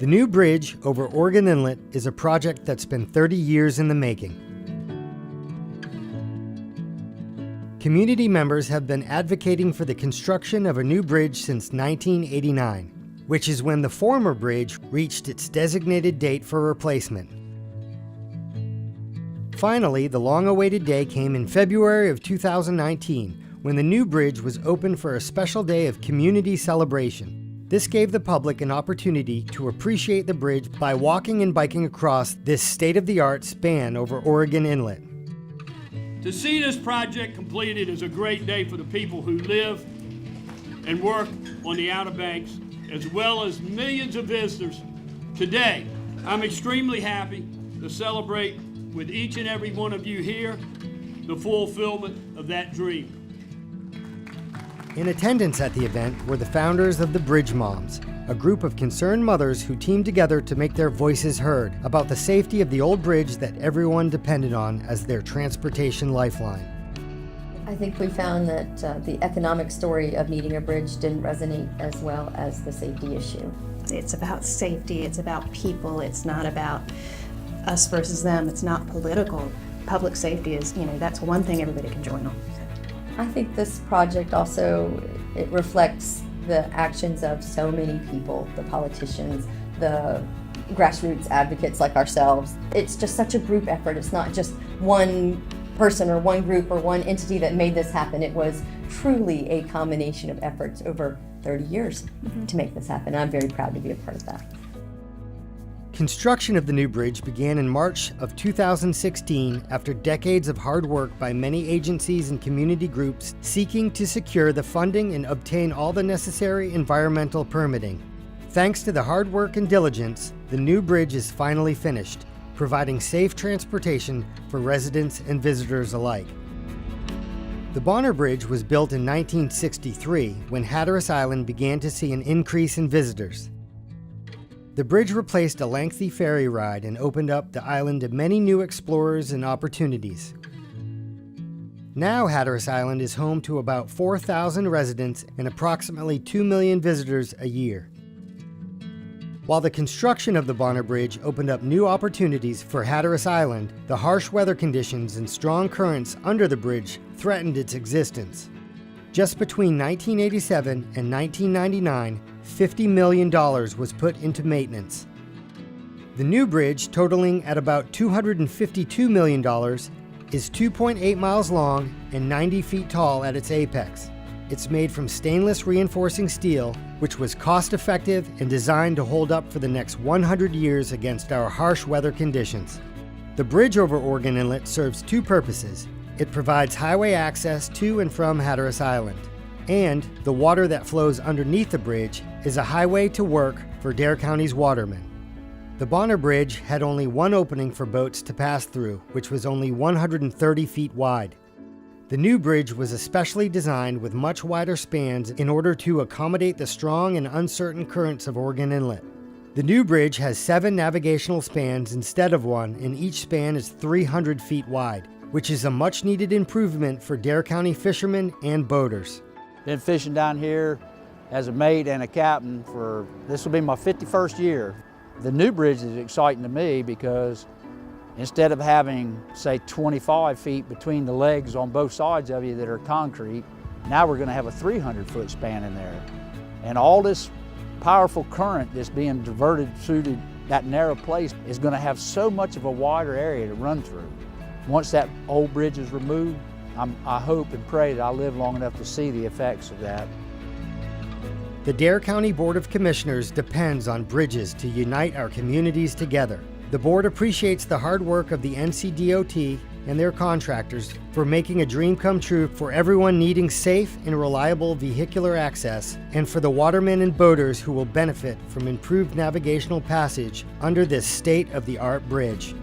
The new bridge over Oregon Inlet is a project that's been 30 years in the making. Community members have been advocating for the construction of a new bridge since 1989, which is when the former bridge reached its designated date for replacement. Finally, the long-awaited day came in February of 2019, when the new bridge was opened for a special day of community celebration. This gave the public an opportunity to appreciate the bridge by walking and biking across this state-of-the-art span over Oregon Inlet. To see this project completed is a great day for the people who live and work on the Outer Banks, as well as millions of visitors. Today, I'm extremely happy to celebrate with each and every one of you here the fulfillment of that dream. In attendance at the event were the founders of the Bridge Moms, a group of concerned mothers who teamed together to make their voices heard about the safety of the old bridge that everyone depended on as their transportation lifeline. I think we found that the economic story of needing a bridge didn't resonate as well as the safety issue. It's about safety, it's about people, it's not about us versus them, it's not political. Public safety is, that's one thing everybody can join on. I think this project also, it reflects the actions of so many people, the politicians, the grassroots advocates like ourselves. It's just such a group effort. It's not just one person or one group or one entity that made this happen. It was truly a combination of efforts over 30 years to make this happen. I'm very proud to be a part of that. Construction of the new bridge began in March of 2016 after decades of hard work by many agencies and community groups seeking to secure the funding and obtain all the necessary environmental permitting. Thanks to the hard work and diligence, the new bridge is finally finished, providing safe transportation for residents and visitors alike. The Bonner Bridge was built in 1963 when Hatteras Island began to see an increase in visitors. The bridge replaced a lengthy ferry ride and opened up the island to many new explorers and opportunities. Now Hatteras Island is home to about 4,000 residents and approximately 2 million visitors a year. While the construction of the Bonner Bridge opened up new opportunities for Hatteras Island, the harsh weather conditions and strong currents under the bridge threatened its existence. Just between 1987 and 1999, $50 million was put into maintenance. The new bridge, totaling at about $252 million, is 2.8 miles long and 90 feet tall at its apex. It's made from stainless reinforcing steel, which was cost-effective and designed to hold up for the next 100 years against our harsh weather conditions. The bridge over Oregon Inlet serves two purposes. It provides highway access to and from Hatteras Island, and the water that flows underneath the bridge is a highway to work for Dare County's watermen. The Bonner Bridge had only one opening for boats to pass through, which was only 130 feet wide. The new bridge was especially designed with much wider spans in order to accommodate the strong and uncertain currents of Oregon Inlet. The new bridge has 7 navigational spans instead of 1, and each span is 300 feet wide, which is a much-needed improvement for Dare County fishermen and boaters. Been fishing down here as a mate and a captain this will be my 51st year. The new bridge is exciting to me because instead of having, say, 25 feet between the legs on both sides of you that are concrete, now we're going to have a 300-foot span in there. And all this powerful current that's being diverted through that narrow place is going to have so much of a wider area to run through. Once that old bridge is removed, I hope and pray that I'll live long enough to see the effects of that. The Dare County Board of Commissioners depends on bridges to unite our communities together. The board appreciates the hard work of the NCDOT and their contractors for making a dream come true for everyone needing safe and reliable vehicular access, and for the watermen and boaters who will benefit from improved navigational passage under this state-of-the-art bridge.